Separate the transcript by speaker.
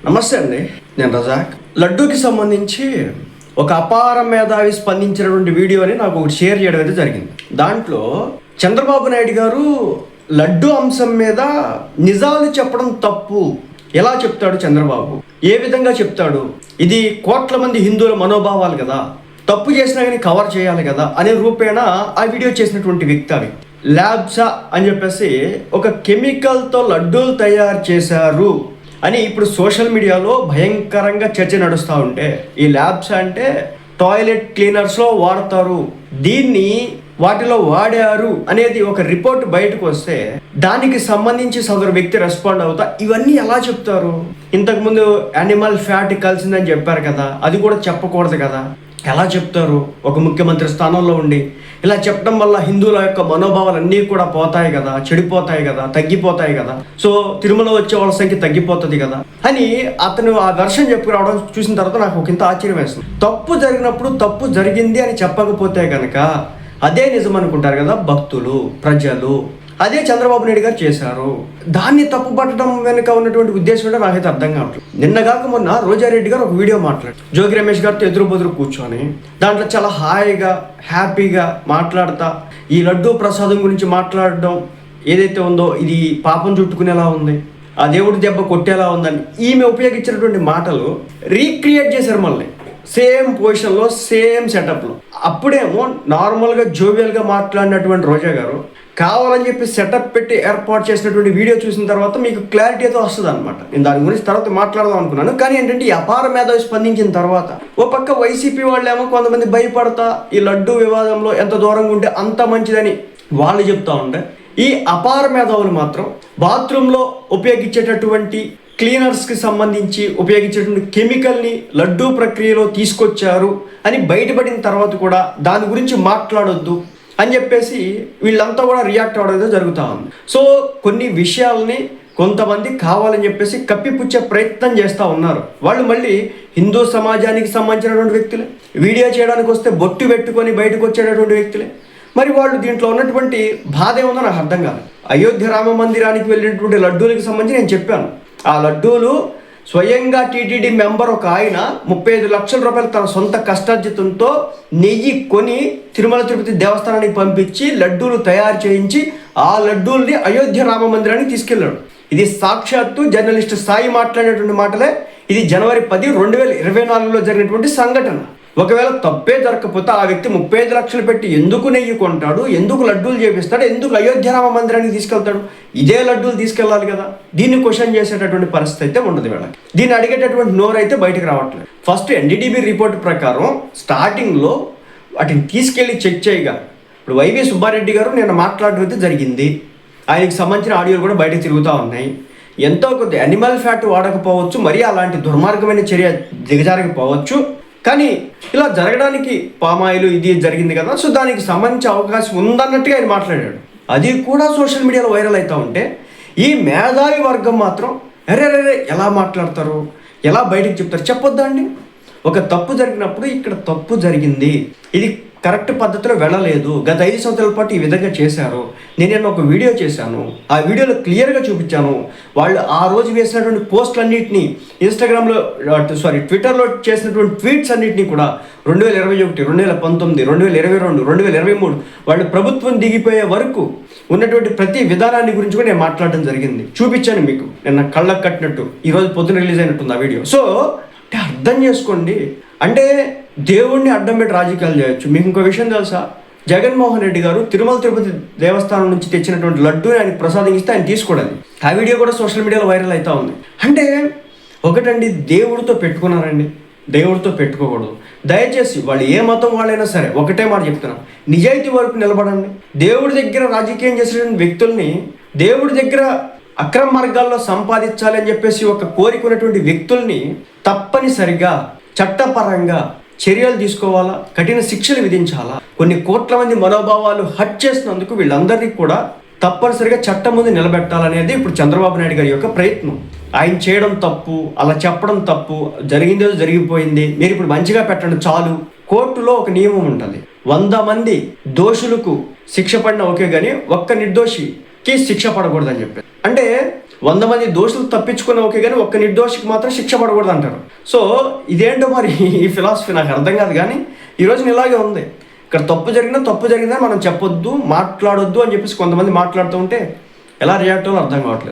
Speaker 1: నమస్తే అండి, నేను రజాక్. లడ్డూకి సంబంధించి ఒక అపార మేధావి స్పందించినటువంటి వీడియోని నాకు ఒకటి షేర్ చేయడం అయితే జరిగింది. దాంట్లో చంద్రబాబు నాయుడు గారు లడ్డు అంశం మీద నిజాలు చెప్పడం తప్పు ఎలా చెప్తాడు చంద్రబాబు, ఏ విధంగా చెప్తాడు, ఇది కోట్ల మంది హిందువుల మనోభావాలు కదా, తప్పు చేసినా కానీ కవర్ చేయాలి కదా అనే రూపేణ ఆ వీడియో చేసినటువంటి వ్యక్తి. అవి ల్యాబ్సా అని చెప్పేసి ఒక కెమికల్తో లడ్డూలు తయారు చేశారు అని ఇప్పుడు సోషల్ మీడియాలో భయంకరంగా చర్చ నడుస్తూ ఉంటే, ఈ ల్యాబ్స్ అంటే టాయిలెట్ క్లీనర్స్లో వాడతారు, దీన్ని వాటిలో వాడారు అనేది ఒక రిపోర్ట్ బయటకు వస్తే దానికి సంబంధించి సదరు వ్యక్తి రెస్పాండ్ అవుతా ఇవన్నీ ఎలా చెప్తారు? ఇంతకుముందు యానిమల్ ఫ్యాట్ కలిసిందని చెప్పారు కదా, అది కూడా చెప్పకూడదు కదా, ఎలా చెప్తారు? ఒక ముఖ్యమంత్రి స్థానంలో ఉండి ఇలా చెప్పడం వల్ల హిందువుల యొక్క మనోభావాలు అన్నీ కూడా పోతాయి కదా, చెడిపోతాయి కదా, తగ్గిపోతాయి కదా, సో తిరుమల వచ్చే వాళ్ళ సంఖ్య తగ్గిపోతుంది కదా అని అతను ఆ వెర్షన్ చెప్పుకురావడం చూసిన తర్వాత నాకు ఒక ఇంత ఆశ్చర్యం వేస్తుంది. తప్పు జరిగినప్పుడు తప్పు జరిగింది అని చెప్పకపోతే కనుక అదే నిజం అనుకుంటారు కదా భక్తులు, ప్రజలు. అదే చంద్రబాబు నాయుడు గారు చేశారు. దాన్ని తప్పు పట్టడం వెనుక ఉన్నటువంటి ఉద్దేశం అంటే నాకైతే అర్థం కావట్లేదు. నిన్నగాక మొన్న రోజారెడ్డి గారు ఒక వీడియో మాట్లాడారు, జోగి రమేష్ గారితో ఎదురు బదురు కూర్చొని. దాంట్లో చాలా హాయిగా హ్యాపీగా మాట్లాడతా ఈ లడ్డూ ప్రసాదం గురించి మాట్లాడడం ఏదైతే ఉందో ఇది పాపం చుట్టుకునేలా ఉంది, ఆ దేవుడి దెబ్బ కొట్టేలా ఉందని ఈమె ఉపయోగించినటువంటి మాటలు రీక్రియేట్ చేశారు మళ్ళీ సేమ్ పొజిషన్లో, సేమ్ సెటప్లో. అప్పుడేమో నార్మల్గా జోవియల్గా మాట్లాడినటువంటి రోజా గారు కావాలని చెప్పి సెటప్ పెట్టి ఏర్పాటు చేసినటువంటి వీడియో చూసిన తర్వాత మీకు క్లారిటీతో వస్తుంది అనమాట. నేను దాని గురించి తర్వాత మాట్లాడదాం అనుకున్నాను, కానీ ఏంటంటే ఈ అపార మేధావి స్పందించిన తర్వాత ఓ పక్క వైసీపీ వాళ్ళేమో కొంతమంది భయపడతా ఈ లడ్డూ వివాదంలో ఎంత దూరంగా ఉంటే అంత మంచిదని వాళ్ళు చెప్తా ఉంటే, ఈ అపార మేధావులు మాత్రం బాత్రూంలో ఉపయోగించేటటువంటి క్లీనర్స్కి సంబంధించి ఉపయోగించేటువంటి కెమికల్ని లడ్డూ ప్రక్రియలో తీసుకొచ్చారు అని బయటపడిన తర్వాత కూడా దాని గురించి మాట్లాడొద్దు అని చెప్పేసి వీళ్ళంతా కూడా రియాక్ట్ అవ్వడం జరుగుతూ ఉంది. సో కొన్ని విషయాల్ని కొంతమంది కావాలని చెప్పేసి కప్పిపుచ్చే ప్రయత్నం చేస్తూ ఉన్నారు. వాళ్ళు మళ్ళీ హిందూ సమాజానికి సంబంధించినటువంటి వ్యక్తులే, వీడియో చేయడానికి వస్తే బొట్టు పెట్టుకొని బయటకు వచ్చేటటువంటి వ్యక్తులే. మరి వాళ్ళు దీంట్లో ఉన్నటువంటి బాధ ఏముందో నాకు అర్థం కాదు. అయోధ్య రామ మందిరానికి వెళ్ళినటువంటి లడ్డూలకు సంబంధించి నేను చెప్పాను, ఆ లడ్డూలు స్వయంగా టీటీడీ మెంబర్ ఒక ఆయన 35 లక్షల రూపాయలు తన సొంత కష్టార్జితంతో నెయ్యి కొని తిరుమల తిరుపతి దేవస్థానానికి పంపించి లడ్డూలు తయారు చేయించి ఆ లడ్డూల్ని అయోధ్య రామ మందిరానికి తీసుకెళ్ళాడు. ఇది సాక్షాత్తు జర్నలిస్ట్ సాయి మాట్లాడినటువంటి మాటలే. ఇది జనవరి 10, 2024లో జరిగినటువంటి సంఘటన. ఒకవేళ తప్పే జరగకపోతే ఆ వ్యక్తి 35 లక్షలు పెట్టి ఎందుకు నెయ్యి కొంటాడు, ఎందుకు లడ్డూలు చేపిస్తాడు, ఎందుకు అయోధ్య రామ మందిరానికి తీసుకెళ్తాడు? ఇదే లడ్డూలు తీసుకెళ్ళాలి కదా. దీన్ని క్వశ్చన్ చేసేటటువంటి పరిస్థితి అయితే ఉండదు వీళ్ళకి. దీన్ని అడిగేటటువంటి నోరు అయితే బయటకు రావట్లేదు. ఫస్ట్ ఎన్డీటీవీ రిపోర్ట్ ప్రకారం స్టార్టింగ్లో వాటిని తీసుకెళ్ళి చెక్ చేయగా ఇప్పుడు వైవి సుబ్బారెడ్డి గారు నేను మాట్లాడడం అయితే జరిగింది. ఆయనకి సంబంధించిన ఆడియోలు కూడా బయటకు తిరుగుతూ ఉన్నాయి. ఎంతో కొద్ది యానిమల్ ఫ్యాట్ వాడకపోవచ్చు, మరీ అలాంటి దుర్మార్గమైన చర్య దిగజారకపోవచ్చు, కానీ ఇలా జరగడానికి పామాయిలు ఇది జరిగింది కదా, సో దానికి సంబంధించి అవకాశం ఉందన్నట్టుగా ఆయన మాట్లాడాడు. అది కూడా సోషల్ మీడియాలో వైరల్ అవుతూ ఉంటే ఈ మేధావి వర్గం మాత్రం అరే ఎలా మాట్లాడతారు, ఎలా బయటకు చెప్తారు? చెప్పొద్దా అండి? ఒక తప్పు జరిగినప్పుడు ఇక్కడ తప్పు జరిగింది, ఇది కరెక్ట్ పద్ధతిలో వెళ్ళలేదు, గత 5 సంవత్సరాల పాటు ఈ విధంగా చేశారు, నేను ఒక వీడియో చేశాను, ఆ వీడియోలో క్లియర్గా చూపించాను, వాళ్ళు ఆ రోజు వేసినటువంటి పోస్టులన్నింటినీ ట్విట్టర్లో చేసినటువంటి ట్వీట్స్ అన్నింటినీ కూడా 2021, 2019, 2022, 2023 వాళ్ళు ప్రభుత్వం దిగిపోయే వరకు ఉన్నటువంటి ప్రతి విధానాన్ని గురించి కూడా నేను మాట్లాడడం జరిగింది, చూపించాను మీకు. నిన్న కళ్ళకు కట్టినట్టు ఈరోజు పొద్దున రిలీజ్ అయినట్టుంది ఆ వీడియో. సో అర్థం చేసుకోండి, అంటే దేవుణ్ణి అడ్డం పెట్టి రాజకీయాలు చేయొచ్చు. మీకు ఇంకో విషయం తెలుసా? జగన్మోహన్ రెడ్డి గారు తిరుమల తిరుపతి దేవస్థానం నుంచి తెచ్చినటువంటి లడ్డూని ఆయనకు ప్రసాదిస్తే ఆయన తీసుకోవడం, ఆ వీడియో కూడా సోషల్ మీడియాలో వైరల్ అవుతూ ఉంది. అంటే ఒకటండి, దేవుడితో పెట్టుకున్నారండి, దేవుడితో పెట్టుకోకూడదు. దయచేసి వాళ్ళు ఏ మతం వాళ్ళైనా సరే ఒకటే మాట చెప్తున్నాను, నిజాయితీ వరకు నిలబడండి. దేవుడి దగ్గర రాజకీయం చేసినటువంటి వ్యక్తుల్ని, దేవుడి దగ్గర అక్రమ మార్గాల్లో సంపాదించాలి అని చెప్పేసి ఒక కోరికున్నటువంటి వ్యక్తుల్ని తప్పనిసరిగా చట్టపరంగా చర్యలు తీసుకోవాలా, కఠిన శిక్షలు విధించాలా. కొన్ని కోట్ల మంది మనోభావాలు హట్ చేసినందుకు వీళ్ళందరినీ కూడా తప్పనిసరిగా చట్టం ముందు నిలబెట్టాలనేది ఇప్పుడు చంద్రబాబు నాయుడు గారి యొక్క ప్రయత్నం. ఆయన చేయడం తప్పు, అలా చెప్పడం తప్పు, జరిగిందేదో జరిగిపోయింది, మీరు ఇప్పుడు మంచిగా పెట్టండి చాలు. కోర్టులో ఒక నియమం ఉంటుంది, 100 మంది దోషులకు శిక్ష పడిన ఓకే, కానీ ఒక్క నిర్దోషికి శిక్ష పడకూడదని చెప్పి. అంటే 100 మంది దోషులు తప్పించుకుని ఓకే కానీ ఒక్క నిర్దోషికి మాత్రం శిక్ష పడకూడదు అంటారు. సో ఇదేంటో మరి ఈ ఫిలాసఫీ నాకు అర్థం కాదు. కానీ ఈరోజు ఇలాగే ఉంది. ఇక్కడ తప్పు జరిగిందని మనం చెప్పొద్దు, మాట్లాడొద్దు అని చెప్పేసి కొంతమంది మాట్లాడుతూ ఉంటే ఎలా రియాక్ట్ అవ్వాలో అర్థం కావట్లేదు.